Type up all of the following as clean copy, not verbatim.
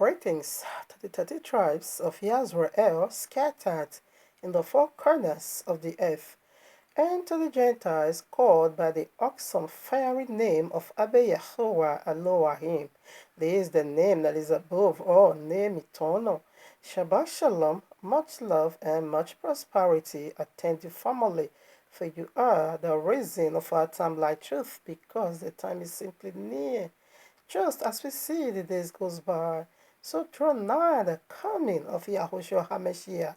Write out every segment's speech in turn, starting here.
Greetings to the 30 tribes of Yasrael scattered in the four corners of the earth, and to the Gentiles called by the awesome fiery name of Abba Yahuwah Elohim. This is the name that is above all name eternal. Shabbat Shalom, much love and much prosperity attend your family, for you are the reason of our time like truth, because the time is simply near. Just as we see the days goes by, so draw nigh the coming of Yahushua HaMashiach.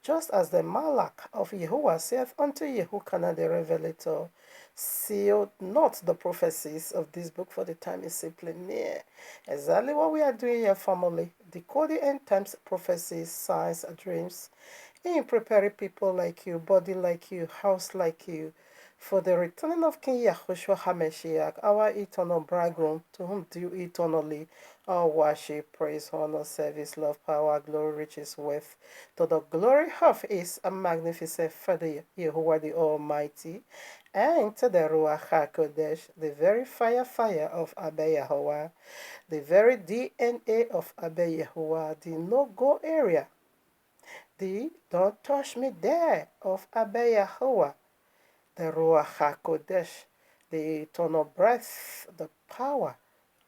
Just as the Malach of Yahuwah saith unto Yehukanah the Revelator, seal not the prophecies of this book, for the time is simply near. Exactly what we are doing here, family. Decoding end times prophecies, signs, dreams, in preparing people like you, body like you, house like you, for the returning of King Yahushua HaMashiach, our eternal bridegroom, to whom due eternally all worship, praise, honor, service, love, power, glory, riches, wealth, to the glory of his magnificent Father Yahuwah the Almighty, and to the Ruach HaKodesh, the very fire of Abba Yahuwah, the very DNA of Abba Yahuwah, the no-go area, the don't touch me there of Abba Yahuwah, the Ruach HaKodesh, the eternal breath, the power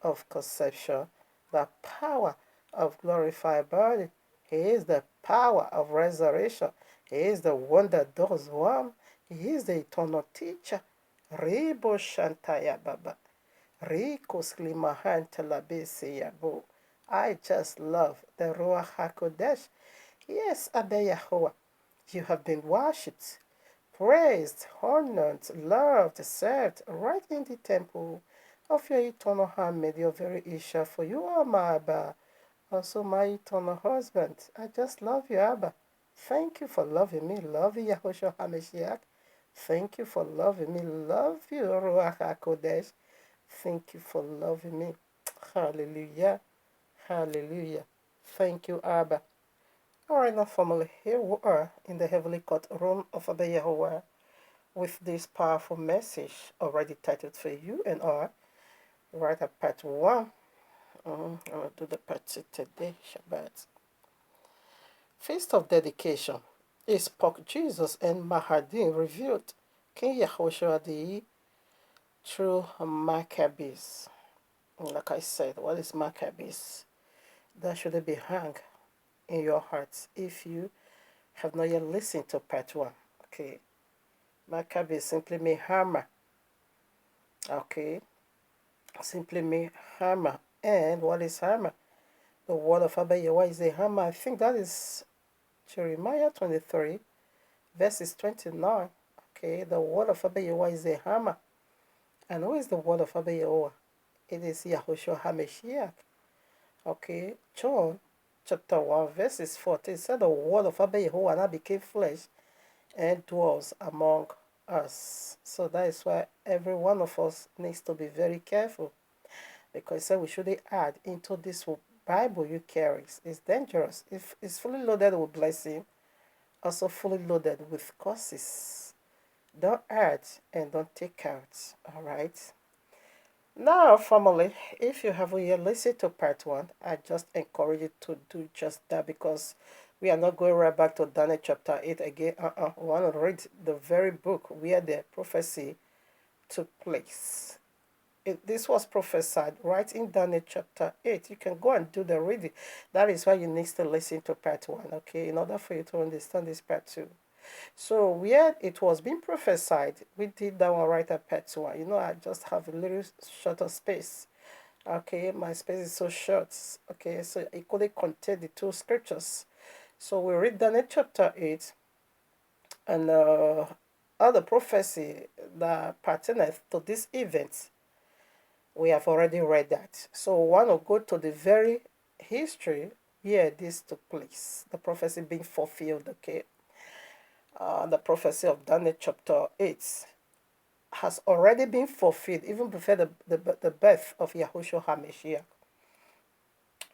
of conception, the power of glorified body. He is the power of resurrection. He is the one that does one. He is the eternal teacher. Ribo Shantaya Baba. Riko Slimahantala Yabo. I just love the Ruach HaKodesh. Yes, Abba Yahuwah, you have been worshipped, praised, honored, loved, served right in the temple of your eternal handmaid, your very Isha, for you are my Abba, also my eternal husband. I just love you, Abba. Thank you for loving me. Love you, Yahushua HaMashiach. Thank you for loving me. Love you, Ruach HaKodesh. Thank you for loving me. Hallelujah. Hallelujah. Thank you, Abba. All right, now, family, here we are in the heavenly courtroom of Abba Yahuwah with this powerful message already titled for you and I. Right at part 1. I'm going to do the part 2 today, Shabbat. Feast of Dedication. It spoke Jesus and Mahdi revealed King Yahushua the through Maccabees. Like I said, what is Maccabees? That should be hung in your hearts if you have not yet listened to part 1. Okay. Maccabees simply mean hammer. Okay. Simply mean hammer. And what is hammer? The word of Abba Yahweh is a hammer. I think that is Jeremiah 23, verses 29. Okay. The word of Abba Yahweh is a hammer. And who is the word of Abba Yahweh? It is Yahushua HaMashiach. Okay. John chapter 1, verses 14 said the word of Abba Yahweh now became flesh and dwells among us. So that is why every one of us needs to be very careful, because so we shouldn't add into this Bible you carry. It's dangerous. If it's fully loaded with blessing, also fully loaded with curses. Don't add and don't take out. All right. Now, family, if you haven't yet listened to part 1, I just encourage you to do just that, because we are not going right back to Daniel chapter 8 again. We want to read the very book where the prophecy took place. This was prophesied right in Daniel chapter 8. You can go and do the reading. That is why you need to listen to part 1, okay, in order for you to understand this part 2. So where it was being prophesied, we did that one right at part 1. You know, I just have a little shorter space. Okay, my space is so short. Okay, so it couldn't contain the 2 scriptures. So we read Daniel chapter 8 and other prophecy that pertaineth to this event. We have already read that. So we want to go to the very history where this took place. The prophecy being fulfilled, okay. The prophecy of Daniel chapter 8 has already been fulfilled even before the birth of Yahushua HaMashiach.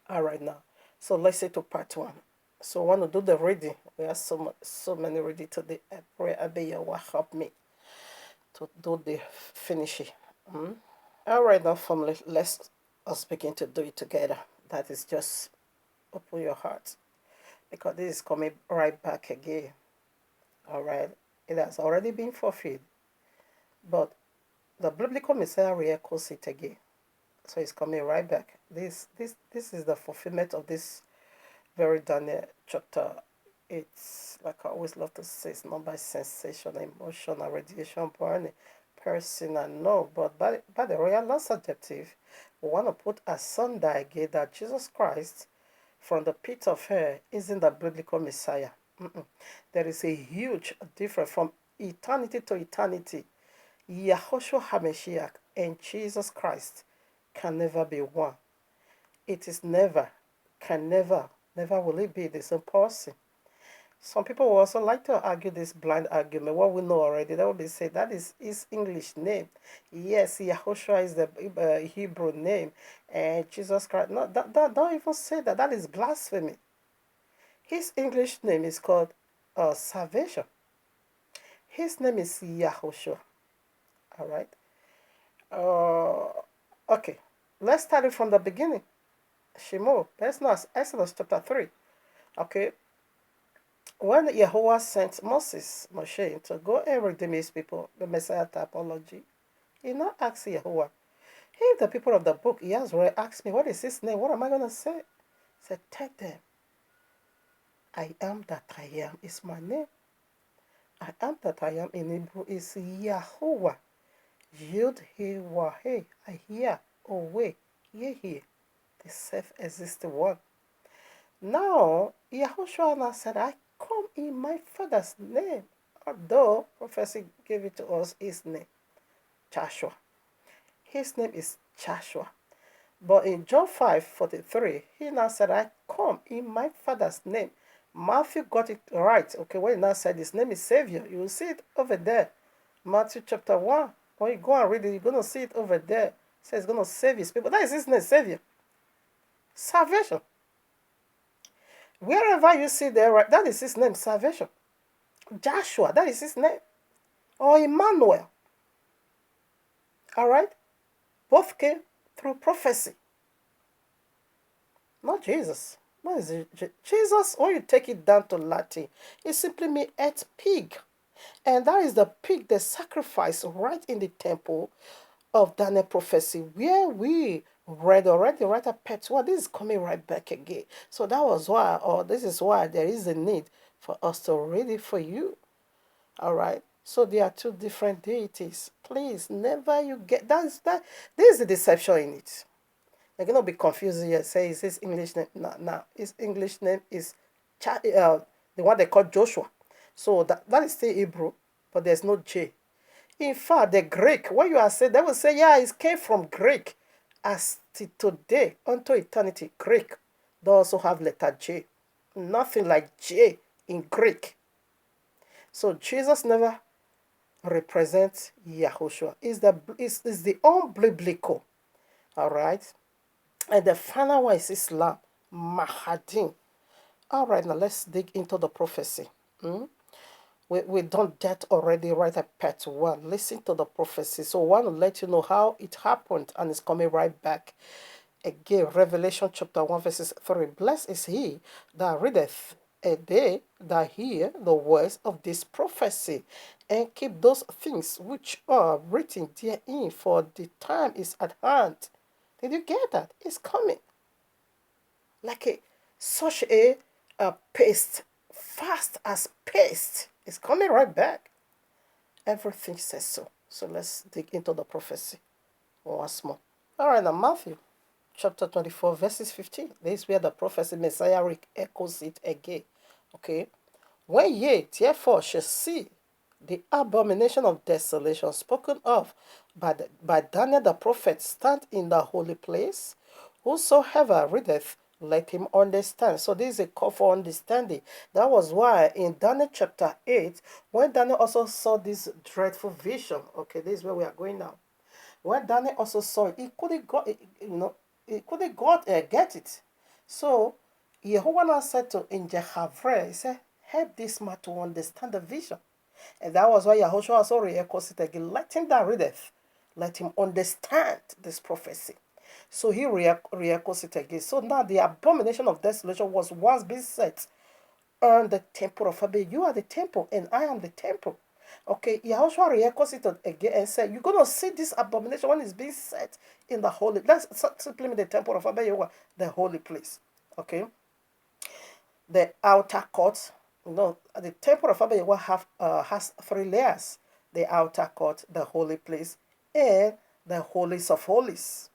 All right, now. So let's say to part 1. So I want to do the reading. We have so many reading today. I pray Abba Yahweh help me to do the finishing. All right, now, family, let's us begin to do it together. that is just open your heart, because this is coming right back again. All right, it has already been fulfilled, but the biblical Messiah re-echoes it again. So it's coming right back. This is the fulfillment of this very Daniel chapter. It's like I always love to say, it's not by sensation, emotion, or radiation burning person, and no, but by the royal law subjective, we want to put asunder again that Jesus Christ from the pit of hell isn't the biblical Messiah. There is a huge difference from eternity to eternity. Yahushua HaMashiach and Jesus Christ can never be one. It is never, can never, never will it be the same person. Some people will also like to argue this blind argument. What we know already, they will be saying that is his English name. Yes, Yahushua is the Hebrew name, and Jesus Christ. No, don't even say that. That is blasphemy. His English name is called salvation. His name is Yahushua. All right. Okay. Let's start it from the beginning. Shemo. Let's know Exodus chapter 3. Okay. When Yahweh sent Moshe, to go and redeem his people, the Messiah typology, he not asked Yahweh. If the people of the book, he has already asked me, what is his name? What am I going to say? He said, tell them, I am that I am is my name. I am that I am in Hebrew is Yahuwah. Yud He Wah He. I hear, away, Yehi, the self-existing one. Now, Yahushua now said, I come in my Father's name. Although prophecy gave it to us his name, Joshua. His name is Joshua. But in John 5:43, he now said, I come in my Father's name. Matthew got it right. Okay, when he now said his name is Savior, you will see it over there. Matthew chapter 1. When you go and read it, you're going to see it over there. It says he's going to save his people. That is his name, Savior. Salvation. Wherever you see there, right, that is his name, salvation. Joshua, that is his name. Or Emmanuel. All right? Both came through prophecy. Not Jesus. What is it? Jesus, when you take it down to Latin, it simply means earth pig. And that is the pig they sacrificed right in the temple of Daniel prophecy, where we read already right at pet. Well, this is coming right back again. So that was why, or this is why there is a need for us to read it for you. All right. So there are two different deities. Please, never you get that. This is the deception in it. You're gonna be confused here. Say, is his English name? No. His English name is the one they call Joshua. So that is still Hebrew, but there's no J. In fact, the Greek, when you are saying, they will say, yeah, it came from Greek. As today, unto eternity, Greek, they also have letter J. Nothing like J in Greek. So Jesus never represents Yahushua. Is the unbiblical. All right. And the final one is Islam, Mahdi. All right, now let's dig into the prophecy. We done that already right at part 1. Listen to the prophecy. So I want to let you know how it happened, and it's coming right back. Again, Revelation chapter 1 verses 3. Blessed is he that readeth, and they that hear the words of this prophecy, and keep those things which are written therein, for the time is at hand. Did you get that? It's coming. Like such a paste, fast as paste. It's coming right back. Everything says so. So let's dig into the prophecy once more. All right, now Matthew chapter 24, verses 15. This is where the prophecy Messiah echoes it again. Okay. When ye therefore shall see the abomination of desolation spoken of by Daniel the prophet stand in the holy place, whosoever readeth, let him understand. So this is a call for understanding. That was why in Daniel chapter 8, when Daniel also saw this dreadful vision, okay, this is where we are going now. When Daniel also saw it, he couldn't get it. So Yehovah said to Angel Havre, he said, help this man to understand the vision. And that was why Yahushua also re-echoes it again. Let him that readeth, let him understand this prophecy. So he re-echoes it again. So now the abomination of desolation was once being set on the temple of Abe. You are the temple, and I am the temple. Okay, Yahushua re-echoes it again and said, you're going to see this abomination when it's being set in the holy. That's simply mean the temple of Abe, the holy place. Okay, the outer court. The temple of Abba has 3 layers: the outer court, the holy place, and the holies of holies.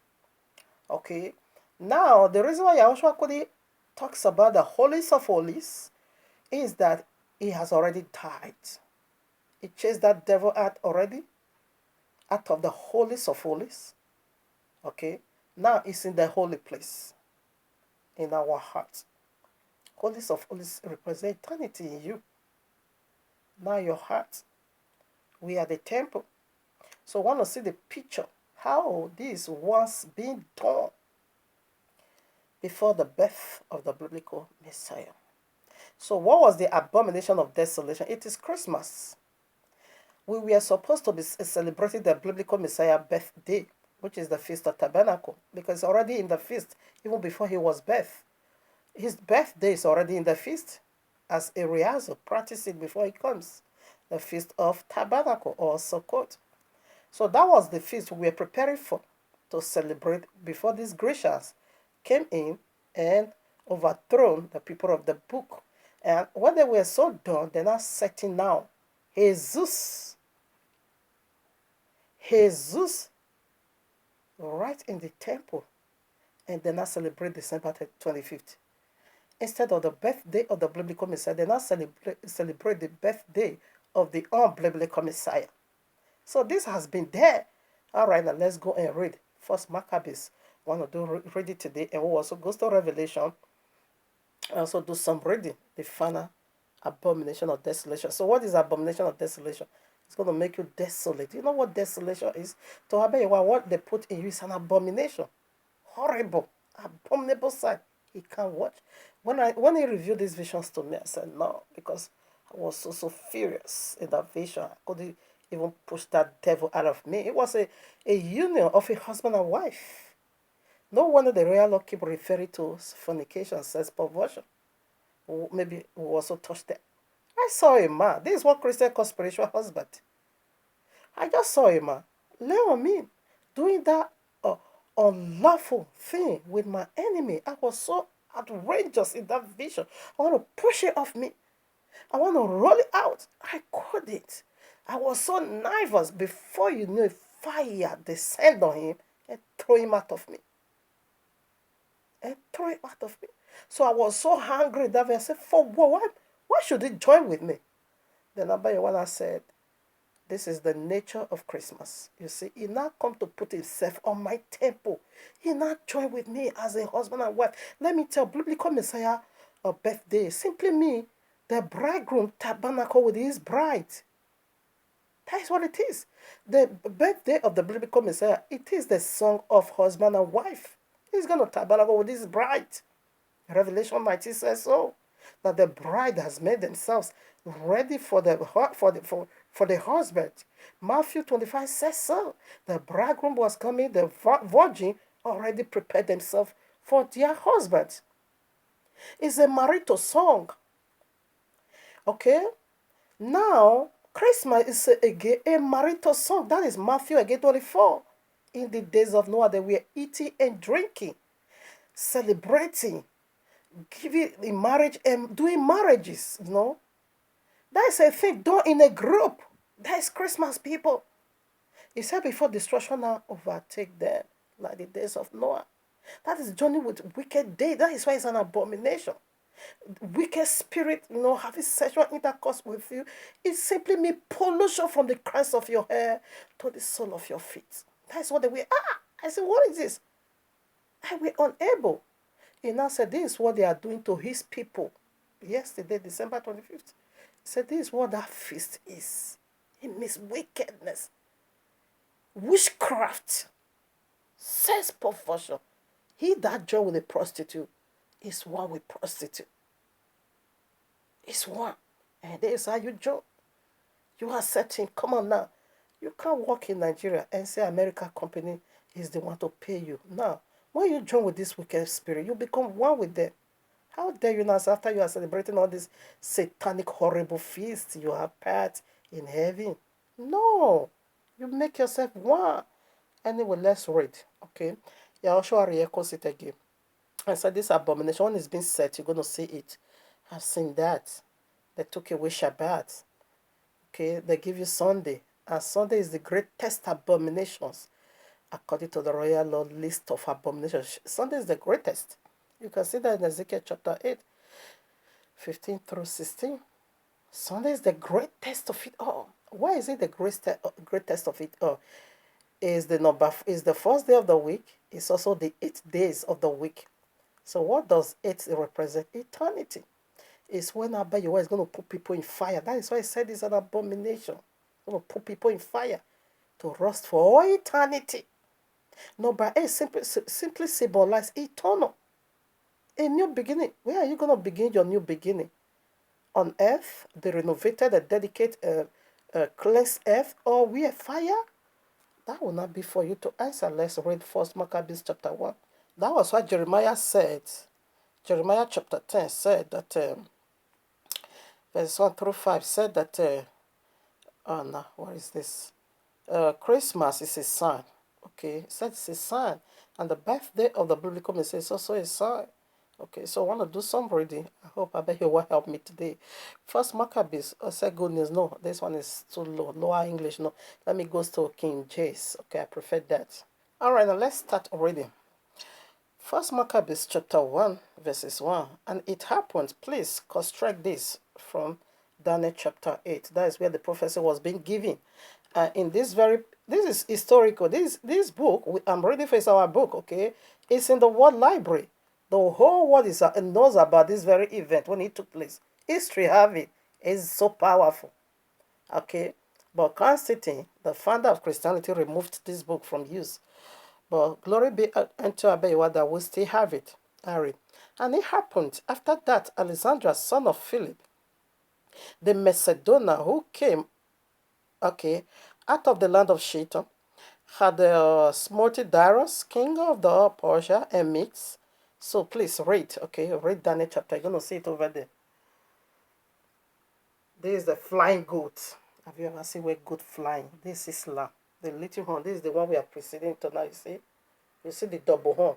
Okay, now the reason why Yahushua Kodi talks about the holies of holies is that he has already died. He chased that devil out already, out of the holies of holies. Okay, now it's in the holy place, in our heart. Holies of holies represent eternity in you. Now your heart, we are the temple. So I want to see the picture, how this was being done before the birth of the biblical Messiah. So what was the abomination of desolation? It is Christmas. We were supposed to be celebrating the biblical Messiah birthday, which is the Feast of Tabernacle, because already in the feast, even before he was birthed. His birthday is already in the feast, as a rehearsal, practice it before he comes. The Feast of Tabernacle, or Sukkot. So that was the feast we were preparing for, to celebrate before these Grecians came in and overthrown the people of the book. And when they were so done, they're not setting now Jesus right in the temple, and they now celebrate December 25th. Instead of the birthday of the biblical Messiah, they now celebrate the birthday of the unbiblical Messiah. So this has been there. All right, now let's go and read. First Maccabees. I want to read it today, and we'll also go to Revelation. I also do some reading. The final abomination of desolation. So what is abomination of desolation? It's going to make you desolate. You know what desolation is? To obey what they put in you is an abomination. Horrible, abominable sight. He can't watch. When he revealed these visions to me, I said no, because I was so furious in that vision. I couldn't even push that devil out of me. It was a union of a husband and wife. No wonder the royal law keep referring to fornication, sex perversion. Maybe we also touched that. I saw a man. This is what Christian call spiritual husband. I just saw a man, Leon me, doing that unlawful thing with my enemy. I was so outrageous in that vision. I want to push it off me. I want to roll it out. I couldn't. I was so nervous. Before you knew, fire descended on him and threw him out of me. So I was so hungry that I said, for what? Why should he join with me? Then Abayawana said, this is the nature of Christmas. You see, he now come to put himself on my temple. He now join with me as a husband and wife. Let me tell, biblical Messiah birthday simply mean the bridegroom tabernacle with his bride. That is what it is. The birthday of the biblical Messiah, it is the song of husband and wife. He's going to tabernacle with his bride. Revelation 19 says so. That the bride has made themselves ready for the husband. Matthew 25 says so. The bridegroom was coming, the virgin already prepared themselves for their husband. It's a marital song. Okay? Now, Christmas is a marital song. That is Matthew again 24. In the days of Noah, they were eating and drinking, celebrating, giving in marriage and doing marriages, That is a thing done in a group. That is Christmas, people. He said before destruction now overtake them, like the days of Noah. That is journey with wicked day. That is why it's an abomination. Wicked spirit, having sexual intercourse with you, it simply means pollution from the crest of your hair to the sole of your feet. That's what they were. I said, what is this? I were unable. He now said, this is what they are doing to his people. Yesterday, December 25th. He said, this is what that feast is. It means wickedness, witchcraft, sex perversion. He that join with a prostitute is one with prostitute. It's one. And this is how you join. You are certain, come on now. You can't walk in Nigeria and say American company is the one to pay you. No. When you join with this wicked spirit, you become one with them. How dare you now, after you are celebrating all these satanic, horrible feasts, you have part in heaven? No, you make yourself one. Anyway, let's read. Okay, Yahushua re-echoes it again. I said, this abomination, when it's been set, you're going to see it. I've seen that. They took away Shabbat. Okay, they give you Sunday. And Sunday is the greatest abominations according to the royal law list of abominations. Sunday is the greatest. You can see that in Ezekiel chapter 8, 15 through 16. Sunday is the greatest of it all. Why is it the greatest of it all? Is the first day of the week. It's also the 8 days of the week. So what does 8 represent? Eternity. It's when Abba Yahweh is going to put people in fire. That is why I said it's an abomination. It's going to put people in fire to rust for all eternity. Number 8 simply symbolizes eternal. A new beginning. Where are you going to begin your new beginning? On earth, the renovated and dedicated cleansed earth, or where fire? That will not be for you to answer. Let's read 1 Maccabees chapter 1. That was what Jeremiah said. Jeremiah chapter 10 said that, verse 1 through 5 said that, oh no, what is this? Christmas is a sign. Okay, it said it's a sign. And the birthday of the biblical Messiah is also a sign. Okay, so I want to do some reading. I hope I bet you will help me today. First Maccabees, I said good news. No, this one is too low. Lower English, no. Let me go to King James. Okay, I prefer that. All right, now let's start reading. First Maccabees chapter 1, verses 1. And it happened, please construct this from Daniel chapter 8. That is where the prophecy was being given. In this is historical. This book, I'm reading for our book, okay? It's in the World Library. The whole world knows about this very event when it took place. History have it. It's so powerful. Okay? But Constantine, the founder of Christianity, removed this book from use. But glory be unto Abba that we still have it. I read. And it happened after that, Alexander, son of Philip, the Macedonian, who came, okay, out of the land of Shiton, had smote Darius, king of the Persia, and Medes. So please read, okay, read Daniel chapter. You're going to see it over there. This is the flying goat. Have you ever seen where goat flying? This is Islam. The little horn. This is the one we are proceeding to now. You see the double horn.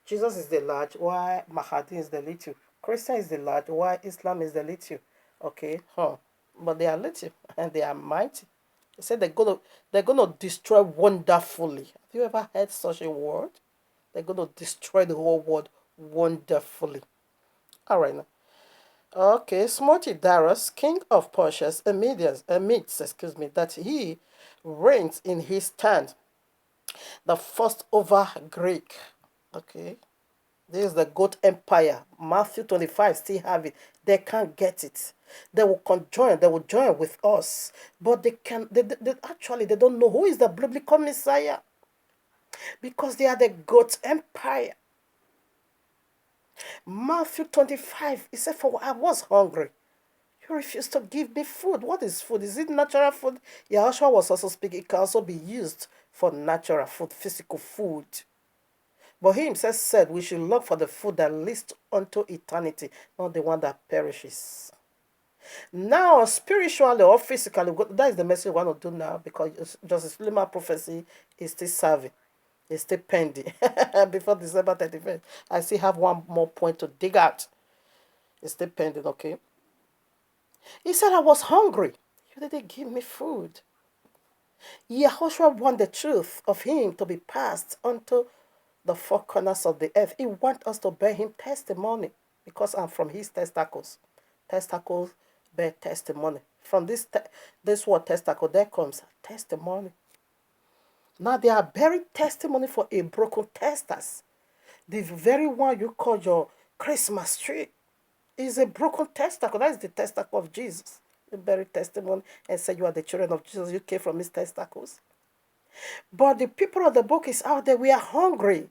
Jesus is the large, why Mahdi is the little. Christian is the large, why Islam is the little. Okay, but they are little and they are mighty. They said they're gonna destroy wonderfully. Have you ever heard such a word? They're gonna destroy the whole world wonderfully. All right now. Okay, smote Darius, king of Persia, amidst, that he reigns in his stand, the first over Greek. Okay, this is the goat empire. Matthew 25 still have it. They can't get it. They will conjoin. They will join with us, but they actually they don't know who is the biblical Messiah, because they are the goat empire. Matthew 25, he said, for I was hungry. You refused to give me food. What is food? Is it natural food? Yahushua was also speaking. It can also be used for natural food, physical food. But he himself said we should look for the food that leads unto eternity, not the one that perishes. Now, spiritually or physically, that is the message we want to do now, because Joseph Lima prophecy is still serving. It's still pending. Before December 31st. I still have one more point to dig out. It's still pending, okay? He said, I was hungry. You didn't give me food. Yahushua want the truth of him to be passed unto the four corners of the earth. He wants us to bear him testimony, because I'm from his testicles. Testicles bear testimony. From this word testicle, there comes testimony. Now they are bearing testimony for a broken testis. The very one you call your Christmas tree is a broken testicle. That is the testicle of Jesus. You bear testimony and say you are the children of Jesus. You came from his testicles. But the people of the book is out there. We are hungry.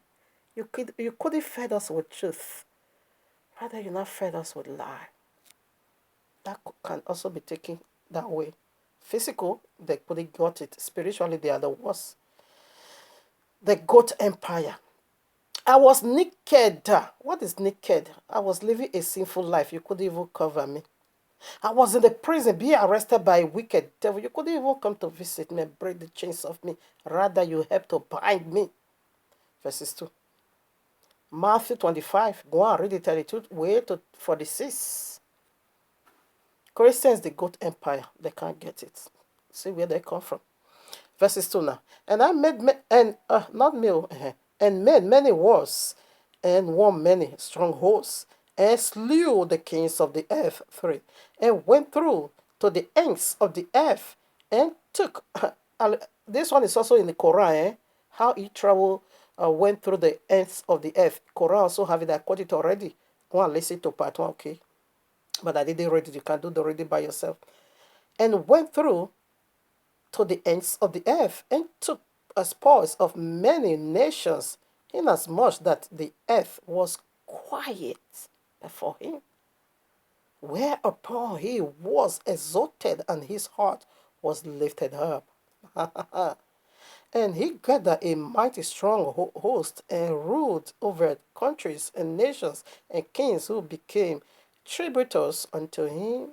You couldn't feed us with truth. Rather, you not fed us with lie. That can also be taken that way. Physical, they couldn't got it. Spiritually, they are the worst. The goat empire. I was naked. What is naked? I was living a sinful life. You couldn't even cover me. I was in the prison, being arrested by a wicked devil. You couldn't even come to visit me and break the chains of me. Rather, you helped to bind me. Verses 2. Matthew 25. Go on, read it 32. Way to 46. Christians, they got empire. They can't get it. See where they come from. Verses 2 now. And I made, not meal, and made many wars, and won many strongholds, and slew the kings of the earth. 3. And went through to the ends of the earth, and took, this one is also in the Quran, how he traveled, went through the ends of the earth. Quran also have it, I quote it already. Go and listen to part 1, okay? But I didn't read it, you can do the reading by yourself. And went through to the ends of the earth, and took spoils of many nations, inasmuch that the earth was quiet before him. Whereupon he was exalted, and his heart was lifted up. And he gathered a mighty strong host, and ruled over countries and nations and kings, who became tributors unto him.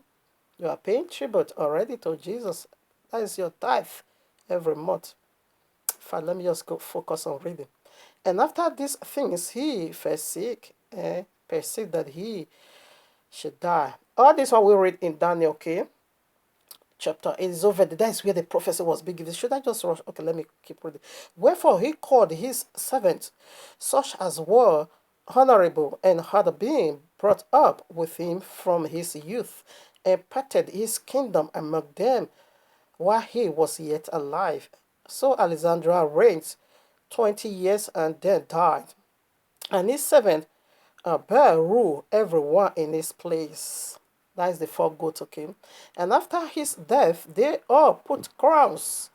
You are paying tribute already to Jesus. That is your tithe every month. Fine, let me just go focus on reading. And after these things, he fell sick, and perceived that he should die. All this one we read in Daniel, okay? Chapter 8 is over. That is where the prophecy was being given. Should I just rush? Okay, let me keep reading. Wherefore he called his servants, such as were honorable, and had been brought up with him from his youth, and parted his kingdom among them while he was yet alive. So Alexander reigned 20 years, and then died. And his servant bare rule everyone in his place. That is the fourth goat, okay? And after his death, they all put crowns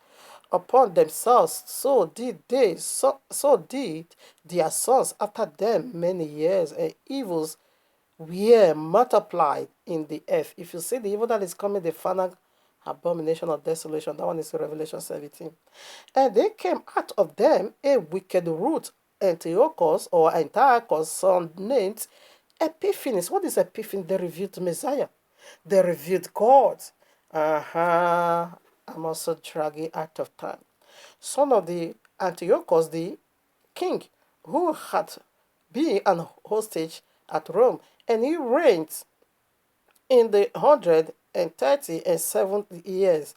upon themselves. So did their sons after them many years, and evils were multiplied in the earth. If you see the evil that is coming, the final abomination of desolation, that one is Revelation 17. And they came out of them a wicked root, Antiochus or Antiochus, son named Epiphanes. What is Epiphanes? The revealed Messiah. The revealed God. I'm also dragging out of time. Son of the Antiochus, the king, who had been an hostage at Rome, and he reigned in the 137th years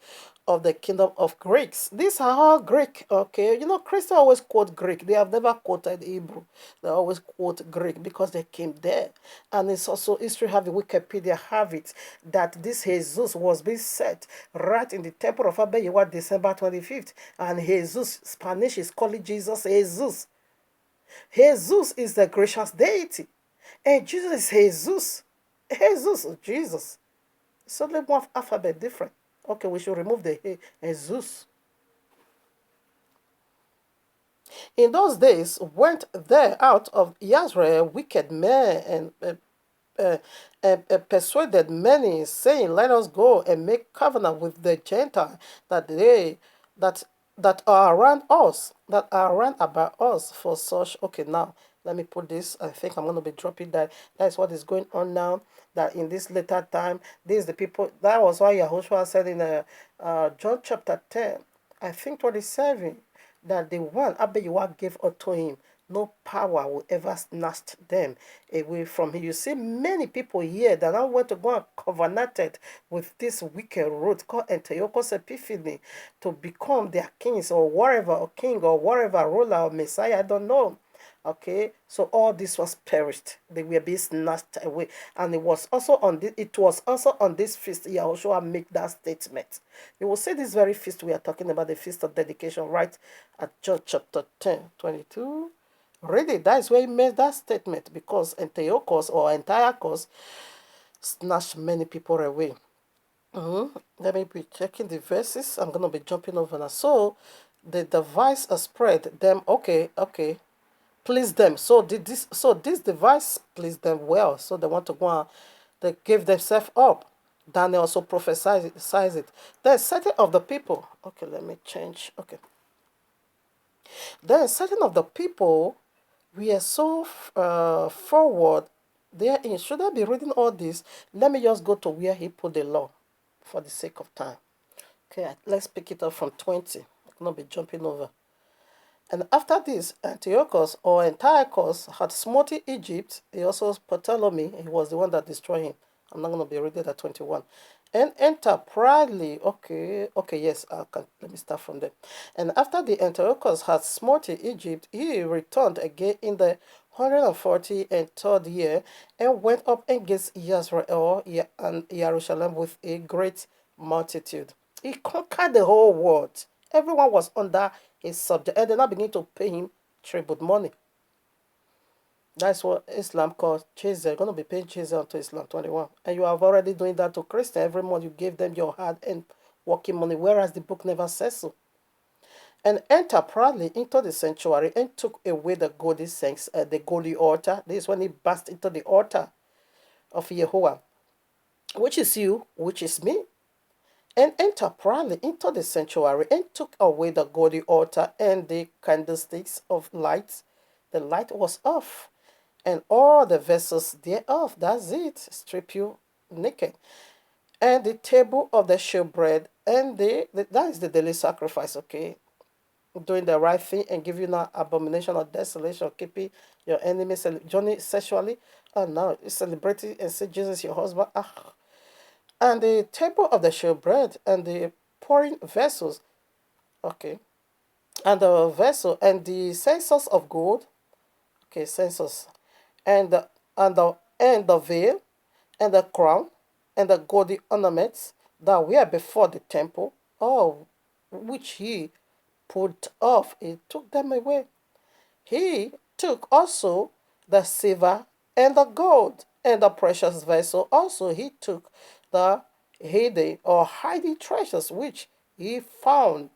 of the kingdom of Greeks. These are all Greek, okay? You know, Christians always quote Greek. They have never quoted Hebrew. They always quote Greek because they came there. And it's also, history have it, Wikipedia have it, that this Jesus was being set right in the temple of Abeyewa, December 25th. And Jesus, Spanish is calling Jesus Jesus. Jesus is the gracious deity. And Jesus is Jesus. Jesus. It's only one alphabet different. Okay, we should remove the A and Zeus. In those days went there out of Israel wicked men, and persuaded many, saying, Let us go and make covenant with the Gentiles, that are around us, that are around about us for such. Okay, now let me put this. I think I'm going to be dropping that. That's what is going on now. That in this later time, these the people. That was why Yahushua said in John chapter 10, I think 27, that the one Abiyahu gave unto him, no power will ever snatch them away from him. You see, many people here that now want to go and covenanted with this wicked root called Antiochus Epiphanes to become their kings or whatever, or king or whatever, ruler or Messiah, I don't know. Okay, so all this was perished. They were being snatched away. And it was also on this feast Yahushua made that statement. You will see this very feast we are talking about, the feast of dedication, right at John chapter 10, 22. Really, that is where he made that statement, because Antiochus or Antiochus snatched many people away. Let me be checking the verses. I'm going to be jumping over now. So the device spread them. Okay. Please them. So this device pleased them well. So they want to go on. They gave themselves up. Daniel also prophesied it. The setting of the people. Okay, let me change. Okay. The setting of the people We are so forward therein. Should I be reading all this? Let me just go to where he put the law for the sake of time. Okay, let's pick it up from 20. I'm going to be jumping over. And after this, Antiochus or Antiochus had smote Egypt. He also Ptolemy, he was the one that destroyed him. I'm not going to be reading at 21. And enter proudly. Okay, yes, let me start from there. And after the Antiochus had smote Egypt, he returned again in the 143rd year and went up against Israel and Jerusalem with a great multitude. He conquered the whole world. Everyone was under his subject, and they now begin to pay him tribute money. That's what Islam calls chase. You're going to be paying chase unto Islam 21. And you are already doing that to Christians. Every month you give them your hard and working money, whereas the book never says so. And entered proudly into the sanctuary and took away the golden things, the golden altar. This is when he burst into the altar of Yehovah, which is you, which is me, and entered proudly into the sanctuary and took away the golden altar and the candlesticks of light. The light was off, and all the vessels thereof. That's it. Strip you naked. And the table of the showbread, and that is the daily sacrifice, okay? Doing the right thing and giving no abomination or desolation, keeping your enemy journey sexually. And now you're celebrating and say Jesus your husband. And the table of the showbread and the pouring vessels, okay, and the vessel and the censers of gold, okay, censers, and the veil and the crown and the golden ornaments that were before the temple, all which he put off, he took them away. He took also the silver and the gold and the precious vessel. Also he took the hidden or hiding treasures which he found.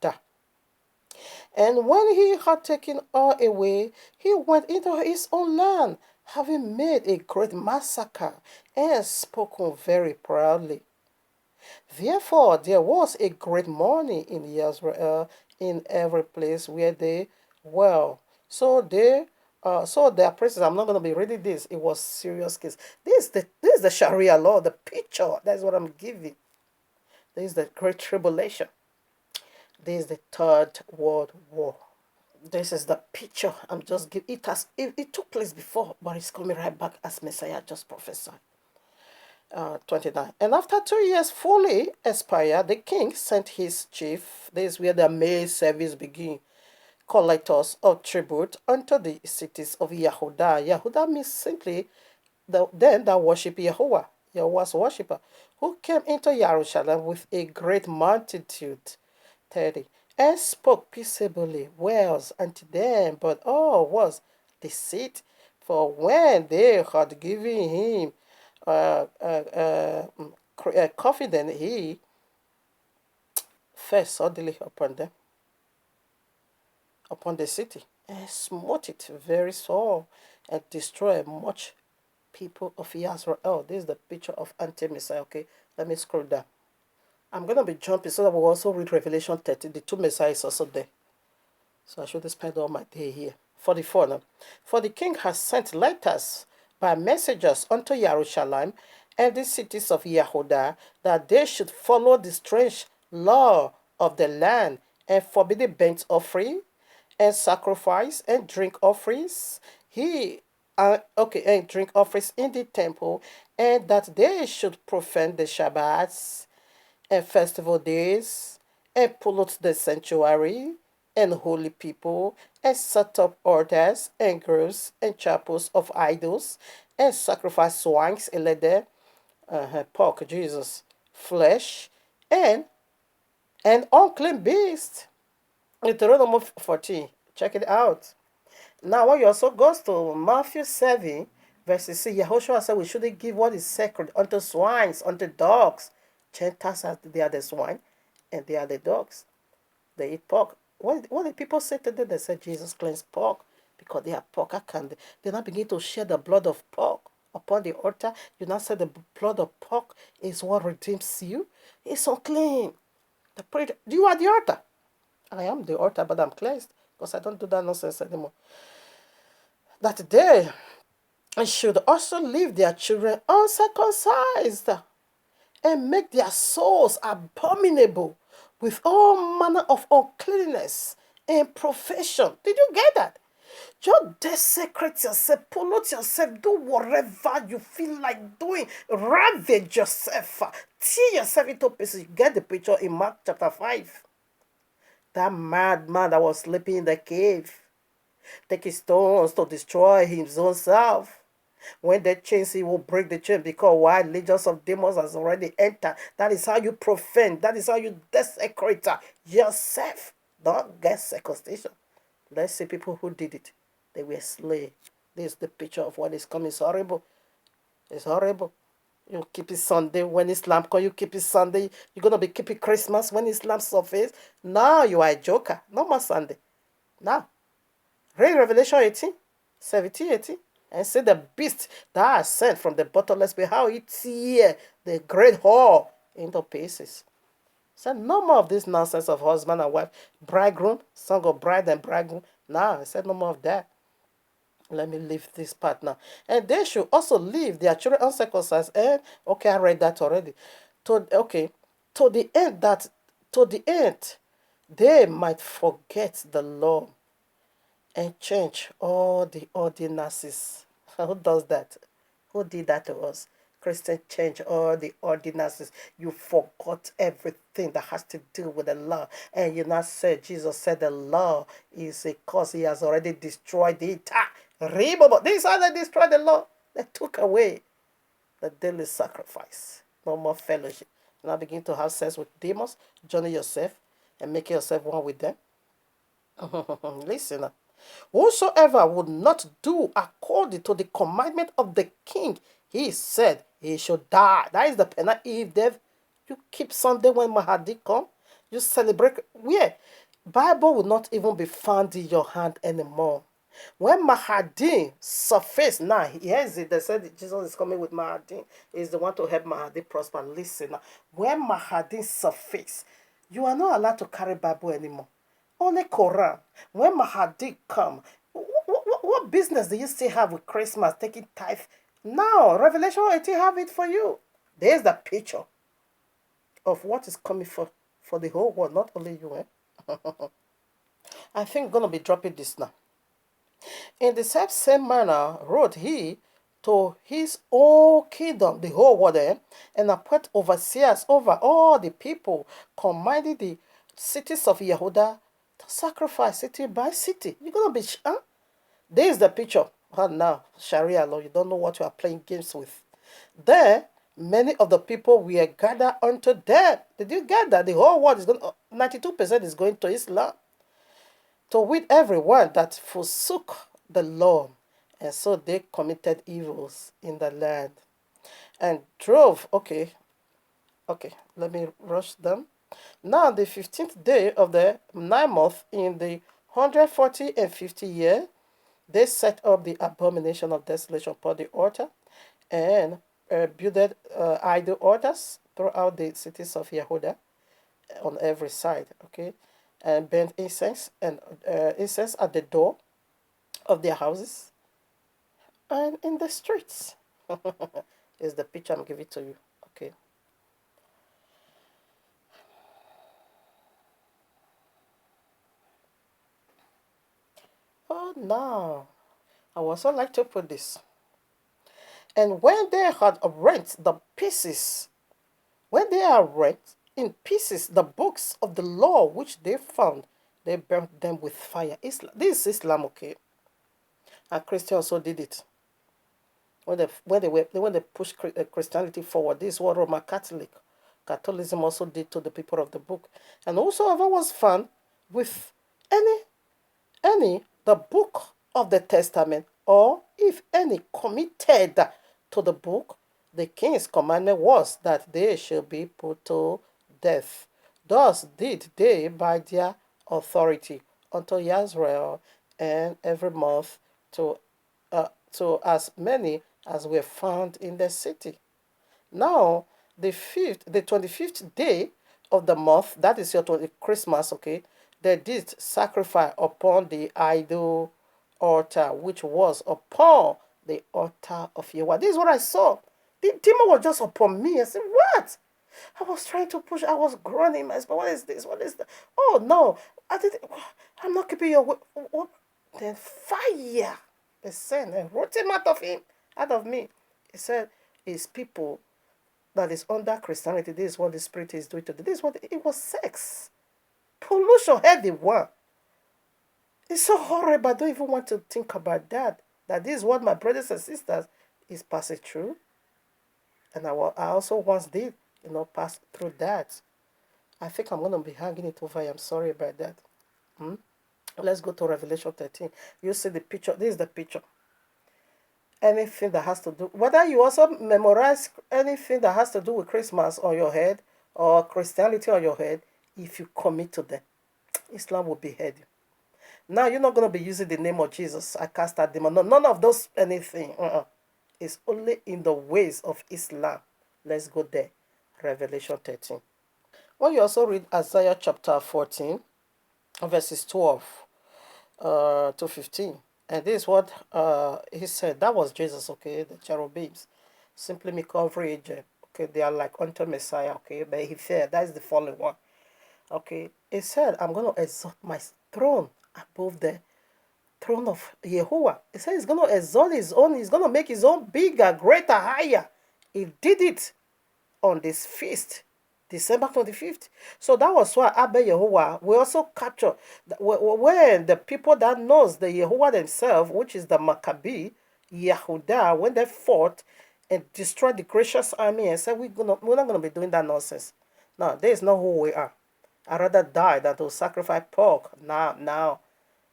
And when he had taken all away, he went into his own land, having made a great massacre and spoken very proudly. Therefore there was a great mourning in Israel in every place where they were. So their praises. I'm not going to be reading this. It was serious case. This is the Sharia law, the picture. That's what I'm giving. This is the Great Tribulation. This is the Third World War. This is the picture I'm just giving. It took place before, but it's coming right back as Messiah just prophesied. 29. And after 2 years fully expired, the king sent his chief. This is where the May service begin. Collectors of tribute unto the cities of Yehuda. Yehuda means simply them that worship Yehovah, Yehovah's worshipper, who came into Jerusalem with a great multitude. 30. And spoke peaceably well unto them, but all was deceit. For when they had given him confidence, he fell suddenly upon them, upon the city, and smote it very sore, and destroyed much people of Israel. This is the picture of anti-Messiah. Okay, let me scroll down. I'm going to be jumping so that we'll also read Revelation 30. The two Messiahs also there. So I should spend all my day here. 44 now. For the king has sent letters by messengers unto Jerusalem and the cities of Yehuda, that they should follow the strange law of the land and forbid the burnt offering and sacrifice and drink offerings. And drink offerings in the temple, and that they should profane the Shabbats and festival days, and pollute the sanctuary and holy people, and set up altars and groves and chapels of idols, and sacrifice swines and leather, pork, Jesus, flesh, and an unclean beast. Deuteronomy 14. Check it out. Now, when you also goes to Matthew 7, verses 6, Yahushua said we shouldn't give what is sacred unto swines, unto dogs. Gentiles, they are the swine, and they are the dogs. They eat pork. What did people say today? They said Jesus cleansed pork because they are pork. How can they now begin to share the blood of pork upon the altar? You now say the blood of pork is what redeems you? It's unclean. You are the altar. I am the altar, but I'm cleansed because I don't do that nonsense anymore. that they should also leave their children uncircumcised and make their souls abominable with all manner of uncleanness and profession. Did you get that? Just desecrate yourself, pollute yourself, do whatever you feel like doing, ravage yourself, tear yourself into pieces. You get the picture in Mark chapter 5. That madman that was sleeping in the cave, taking stones to destroy his own self. When the chains, he will break the chain because why? Legions of demons has already entered. That is how you profane. That is how you desecrate yourself. Don't get circumcision. Let's see people who did it. They were slain. This is the picture of what is coming. It's horrible. It's horrible. You keep it Sunday when Islam come. You keep it Sunday. You're gonna be keeping Christmas when Islam surface. Now you are a joker. No more Sunday. Now, read Revelation 18, 17, 18, and see the beast that are sent from the bottomless pit, how it tear the great hall into pieces. So no more of this nonsense of husband and wife, bridegroom, song of bride and bridegroom. Now, I said no more of that. Let me leave this part now. And they should also leave their children uncircumcised. And okay, I read that already. To the end they might forget the law and change all the ordinances. Who does that? Who did that to us? Christians change all the ordinances. You forgot everything that has to do with the law. And you not said, Jesus said the law is a cause. He has already destroyed it. This is how they destroyed the law. They took away the daily sacrifice. No more fellowship. Now begin to have sex with demons. Join yourself and make yourself one with them. Listen. Whosoever would not do according to the commandment of the king, he said he should die. That is the penalty. If you keep Sunday when Mahdi come, you celebrate. Where? Bible will not even be found in your hand anymore. When Mahdi surface, now here's it. They said Jesus is coming with Mahdi. He's the one to help Mahdi prosper. Listen now. When Mahdi surface, you are not allowed to carry Bible anymore. Only Quran. When Mahdi come, what business do you still have with Christmas taking tithe? Now, Revelation 18 have it for you. There's the picture of what is coming for the whole world, not only you. I think I'm going to be dropping this now. In the same manner wrote he to his own kingdom, the whole world, and appoint overseers over all the people, commanding the cities of Yehuda to sacrifice city by city. You're going to be, This is the picture. Now, Sharia law, you don't know what you are playing games with. There, many of the people were gathered unto them. Did you get that? The whole world is going, 92% is going to Islam. To wit everyone that forsook the law, and so they committed evils in the land, and drove. Okay, let me rush them. Now the 15th day of the 9th month in the 140 and 50 year, they set up the abomination of desolation upon the altar, and builded idol altars throughout the cities of Yehuda on every side. Okay, and burnt incense at the door of their houses and in the streets. Is the picture I'm giving to you. Okay. Oh no. I would also like to put this. And when they had rent the pieces, when they are rent in pieces the books of the law which they found, they burnt them with fire. This is Islam, okay? And Christians also did it. When they pushed Christianity forward, this is what Roman Catholicism also did to the people of the book. And whosoever was found with any the book of the testament, or if any committed to the book, the king's commandment was that they should be put to death. Thus did they by their authority unto Israel, and every month to as many as were found in the city. Now the 25th day of the month, that is your Christmas, okay, they did sacrifice upon the idol altar which was upon the altar of Yahweh. This is what I saw. The demon was just upon me. I said, what? I was trying to push. I was groaning. I said, what is this? What is that? Oh, no. I'm not keeping your... What? Then fire descended and wrote him out of him, out of me. He said, it's people that is under Christianity. This is what the Spirit is doing to them. This is what it was sex. Pollution, heavy one. It's so horrible. I don't even want to think about that. That this is what my brothers and sisters is passing through. And I also once did, pass through that. I think I'm going to be hanging it over. I'm sorry about that. Let's go to Revelation 13. You see the picture. This is the picture. Anything that has to do, whether you also memorize anything that has to do with Christmas on your head or Christianity on your head, if you commit to them, Islam will behead you. Now you're not going to be using the name of Jesus. I cast that demon. No, none of those anything. It's only in the ways of Islam. Let's go there. Revelation 13. When you also read Isaiah chapter 14, verses 12 to 15. And this is what he said. That was Jesus, okay? The cherubims. Simply me coverage. Okay, they are like unto Messiah, okay? But he said, that is the fallen one. Okay, he said, I'm going to exalt my throne above the throne of Yehovah. He said he's going to exalt his own. He's going to make his own bigger, greater, higher. He did it on this feast, December 25th. So that was why Abba Yehovah, we also capture when the people that knows the Yehovah themselves, which is the Maccabee, Yehuda, when they fought and destroyed the gracious army and said, we're not going to be doing that nonsense. No, there is not who we are. I'd rather die than to sacrifice pork now.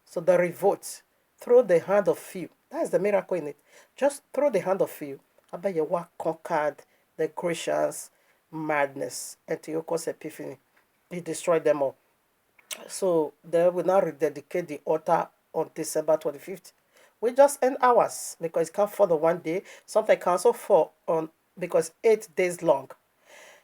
So the revolt, through the hand of few. That is the miracle in it. Just through the hand of few. Abba Yehovah conquered the gracious madness, Antiochus Epiphanes. He destroyed them all. So they will now rededicate the altar on December 25th. We just end ours because it can't fall on one day. Something can also fall on, because 8 days long.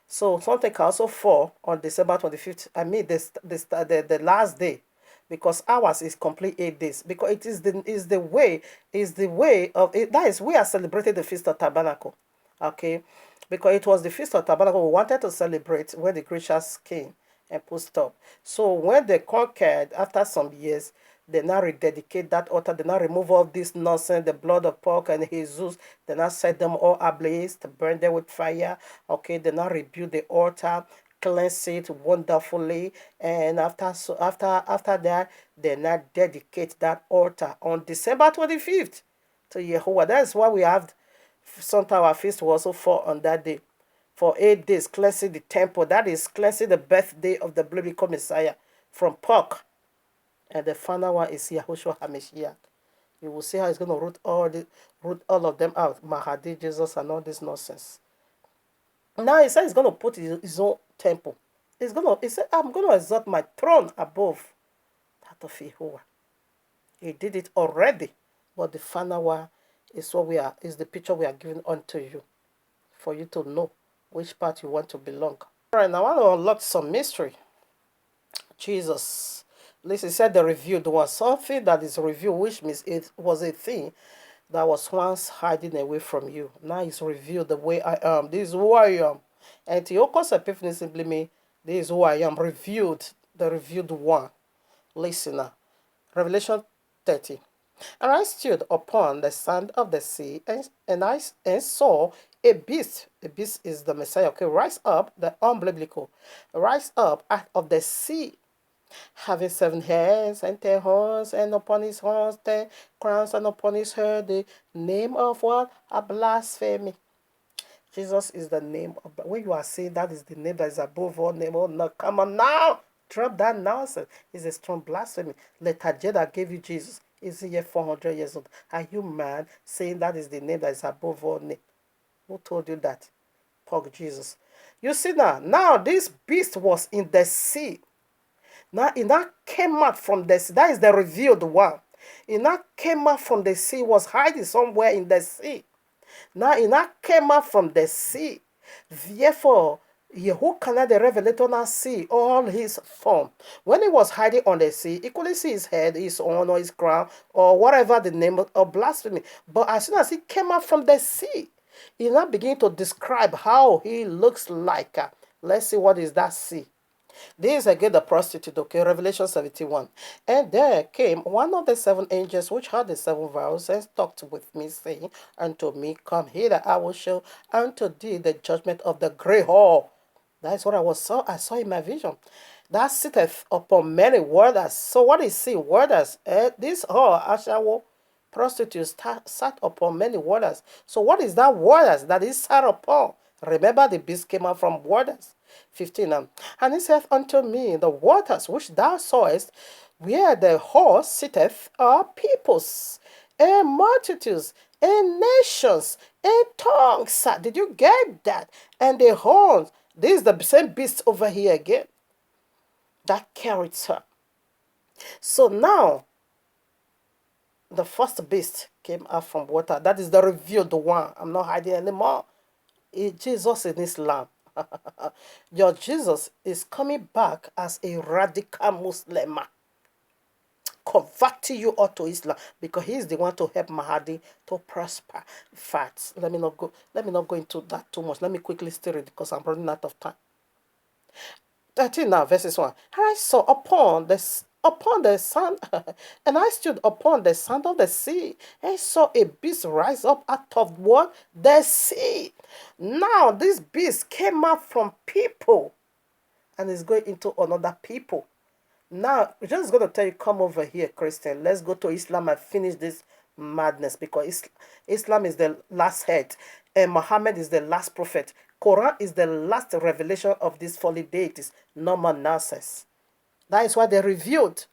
So something can also fall on December 25th. I mean the last day, because ours is complete 8 days. Because it is the way of it. That is, we are celebrating the Feast of Tabernacle. Okay, because it was the Feast of Tabernacle we wanted to celebrate when the Grecians came and put stop. So when they conquered, after some years, they now rededicate that altar. They now remove all this nonsense, the blood of pork and Jesus. They now set them all ablaze to burn them with fire. Okay, they now rebuild the altar, cleanse it wonderfully, and after that, they now dedicate that altar on December 25th to Yehovah. That's why we have. Sometimes our feast will also fall on that day. For 8 days, cleansing the temple. That is cleansing the birthday of the biblical Messiah from pork. And the final one is Yahushua HaMashiach. You will see how he's going to root all of them out. Mahdi, Jesus, and all this nonsense. Now he said he's going to put his own temple. He said, I'm going to exalt my throne above that of Yehovah. He did it already. But the final one is the picture we are giving unto you, for you to know which part you want to belong. All right, now I want to unlock some mystery. Jesus, listen, said the revealed one, something that is revealed, which means it was a thing that was once hiding away from you. Now it's revealed the way I am. This is who I am. Antiochus Epiphanes simply means this is who I am. Revealed, the revealed one. Listen now. Revelation 30. And I stood upon the sand of the sea, and saw a beast. The beast is the Messiah. Okay, rise up, the unbiblical. Rise up out of the sea, having 7 heads and 10 horns, and upon his horns 10 crowns, and upon his head the name of what? A blasphemy. Jesus is the name of, when you are saying that is the name that is above all name. Oh no, come on now. Drop that nonsense. It's a strong blasphemy. Lethargy that gave you Jesus is here 400 years old. Are you mad saying that is the name that is above all name? Who told you that? Talk Jesus. You see now this beast was in the sea. Now it now came out from the sea. That is the revealed one. It now came out from the sea, was hiding somewhere in the sea. Now it now came out from the sea. Therefore, Yehoshua the revelator now see all his form. When he was hiding on the sea, he couldn't see his head, his horn, or his crown, or whatever the name of blasphemy. But as soon as he came out from the sea, he now began to describe how he looks like. Let's see what is that sea. This is again the prostitute, okay, Revelation 71. And there came one of the seven angels which had the seven vials and talked with me, saying unto me, Come hither, I will show unto thee the judgment of the great whore. That is what I saw in my vision. That sitteth upon many waters. So what is see? Waters. This whore, Ashawo, prostitutes sat upon many waters. So what is that waters that is sat upon? Remember the beast came out from waters. 15. And he saith unto me, The waters which thou sawest, where the whore sitteth, are peoples, and multitudes, and nations, and tongues. Did you get that? And the horns. This is the same beast over here again that carried her. So now, the first beast came out from water. That is the revealed one. I'm not hiding anymore. Jesus in Islam. Your Jesus is coming back as a radical Muslim, converting you all to Islam, because he is the one to help Mahdi to prosper. Facts. Let me not go into that too much. Let me quickly stir it because I'm running out of time. 13 now, verses 1. And I saw upon the sand, and I stood upon the sand of the sea, and saw a beast rise up out of what? The sea. Now this beast came out from people and is going into another people. Now, we're just going to tell you, come over here, Christian. Let's go to Islam and finish this madness, because Islam is the last head and Muhammad is the last prophet. Quran is the last revelation of these fallen deities. No more nonsense. That is why they revealed.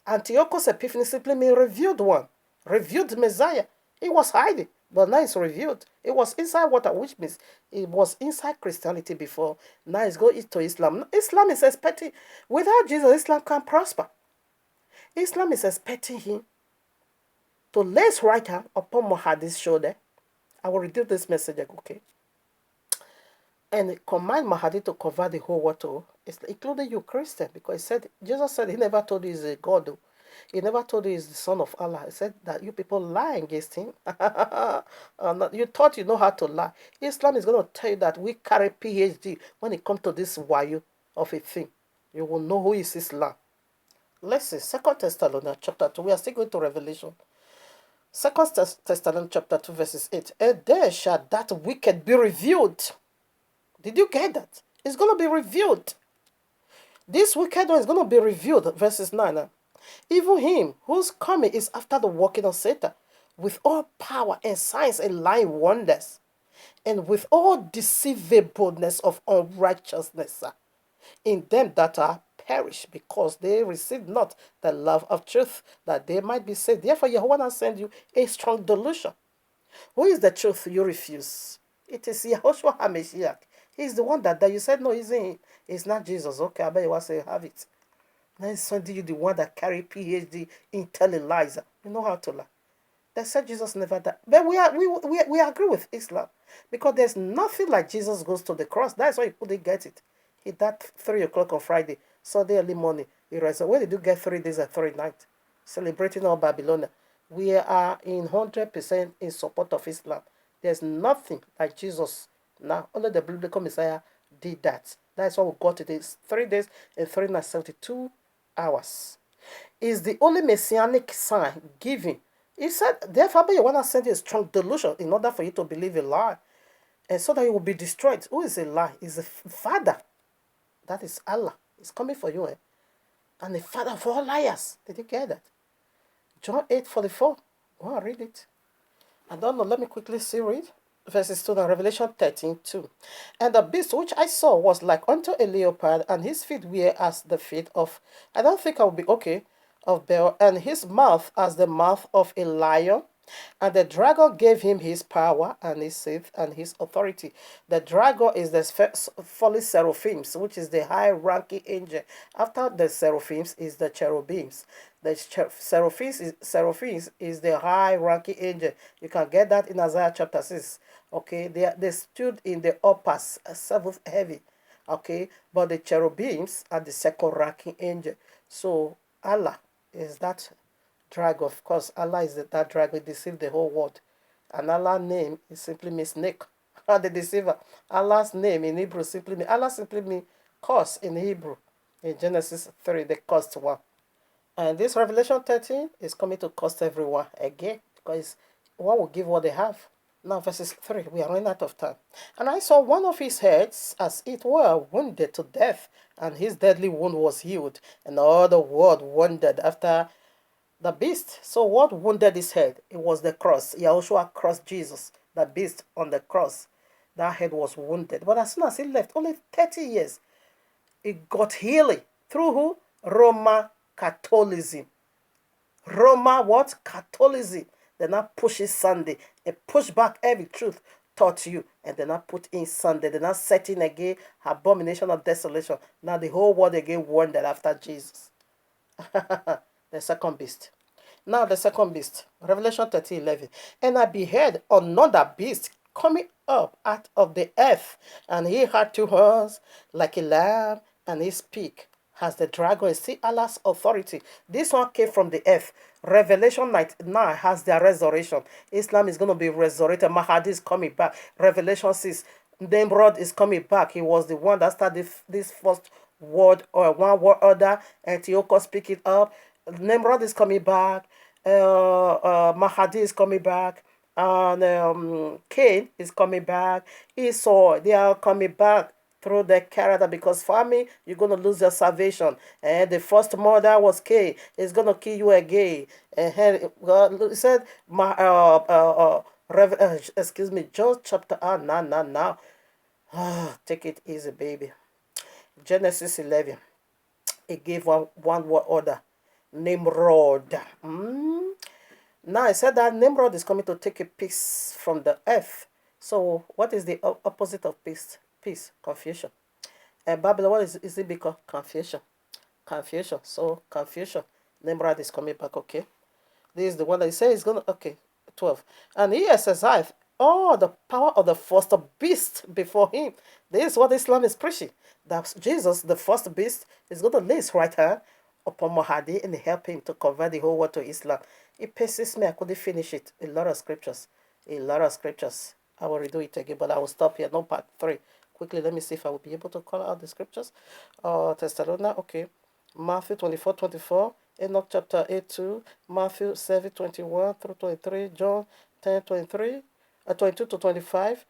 Antiochus Epiphanes simply means revealed one. Revealed Messiah. He was hiding, but now it's revealed. It was inside water, which means it was inside Christianity before. Now it's going into Islam. Islam is expecting, without Jesus, Islam can't prosper. Islam is expecting him to lay his right hand upon Mahdi's shoulder. I will read this message, okay? And command Mahdi to convert the whole world, including you, Christian, because Jesus said he never told you he's a God. He never told you he's the son of Allah. He said that you people lie against him. You thought you know how to lie. Islam is going to tell you that we carry PhD when it comes to this wayo of a thing. You will know who is Islam. Let's see, 2 Thessalonians chapter 2. We are still going to Revelation. 2 Thessalonians chapter 2 verses 8. And there shall that wicked be revealed. Did you get that? It's going to be revealed. This wicked one is going to be revealed. Verses 9. Even him whose coming is after the working of Satan, with all power and signs and lying wonders, and with all deceivableness of unrighteousness in them that are perished, because they receive not the love of truth, that they might be saved. Therefore, Yahweh has sent you a strong delusion. Who is the truth you refuse? It is Yahushua HaMashiach. He's the one that you said, no, it's not Jesus. Okay, I bet you want to say, have it. Now it's sending you the one that carry PhD in telling lies. You know how to lie. They said Jesus never died. But we agree with Islam, because there's nothing like Jesus goes to the cross. That's why you couldn't get it. He died 3 o'clock on Friday, Sunday early morning. He resurrected. Where did you get 3 days and 3 nights? Celebrating all Babylon. We are in 100% in support of Islam. There's nothing like Jesus. Now, only the biblical Messiah did that. That's why we got it. It's 3 days and 3 nights, 72 hours. Is the only messianic sign given. He said, therefore, you want to send you a strong delusion in order for you to believe a lie, and so that you will be destroyed. Who is a lie? Is the Father. That is Allah. It's coming for you. And the father of all liars. Did you get that? John 8:44. Go and read it. I don't know. Let me quickly read. Verses 2 and Revelation 13:2. And the beast which I saw was like unto a leopard, and his feet were as the feet of, I don't think I will be okay, of bear, and his mouth as the mouth of a lion. And the dragon gave him his power and his seat and his authority. The dragon is the fallen seraphims, which is the high-ranking angel. After the seraphims is the cherubims. The seraphims is the high-ranking angel. You can get that in Isaiah chapter 6. Okay, they stood in the upper seventh heaven. Okay, but the cherubims are the second ranking angel. So Allah is that dragon. Of course, Allah is that dragon deceived the whole world. And Allah's name is simply means snake. The deceiver. Allah's name in Hebrew simply means Allah simply means curse in Hebrew. In Genesis 3, the cursed one. And this Revelation 13 is coming to cost everyone again because one will give what they have. Now, verses 3, we are running out of time. And I saw one of his heads as it were wounded to death, and his deadly wound was healed. And all the world wondered after the beast. So, what wounded his head? It was the cross. Yahushua crossed Jesus, the beast on the cross. That head was wounded. But as soon as he left, only 30 years, it got healing. Through who? Roman Catholicism. Roma what? Catholicism. They now pushes Sunday and push back every truth taught you. And they now put in Sunday. They now set in again abomination of desolation. Now the whole world again wondered after Jesus. The second beast. Now the second beast. Revelation 13:11. And I beheld another beast coming up out of the earth, and he had two horns like a lamb, and his beak has the dragon. See Allah's authority. This one came from the earth. Revelation 9 has their resurrection. Islam is going to be resurrected. Mahdi is coming back. Revelation 6, Nimrod is coming back. He was the one that started this first word or one word order. Antiochus pick it up. Nimrod is coming back. Mahdi is coming back. And Cain is coming back. Esau, they are coming back through their character, because family, you're going to lose your salvation. And the first murder was Cain. It's going to kill you again. And God said, excuse me, John chapter, now. Take it easy, baby. Genesis 11. It gave one word order. Nimrod. Now I said that Nimrod is coming to take a piece from the earth. So what is the opposite of peace? Peace, confusion. And Babylon, what is it because? Confusion. Confusion. So confusion. Nimrod is coming back, okay? This is the one that he says is going to, okay, 12. And he exercised all the power of the first beast before him. This is what Islam is preaching. That Jesus, the first beast, is going to lay his right hand upon Mahdi and help him to convert the whole world to Islam. It pisses me. I couldn't finish it. A lot of scriptures. A lot of scriptures. I will redo it again, but I will stop here. No, part 3. Quickly, let me see if I will be able to call out the scriptures. Thessalonians, okay. Matthew 24:24. Enoch chapter 8:2. Matthew 7:21 through 23. John 10:23. 22 to 25.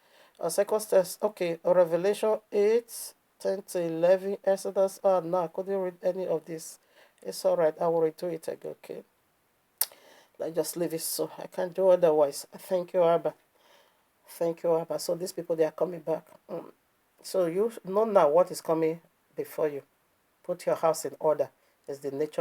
Second test, okay. Revelation 8:10 to 11. Exodus. No, I couldn't read any of this. It's alright. I will redo it again, okay. Let's just leave it so. I can't do otherwise. Thank you, Abba. Thank you, Abba. So these people, they are coming back. So you know now what is coming before you. Put your house in order. It's the nature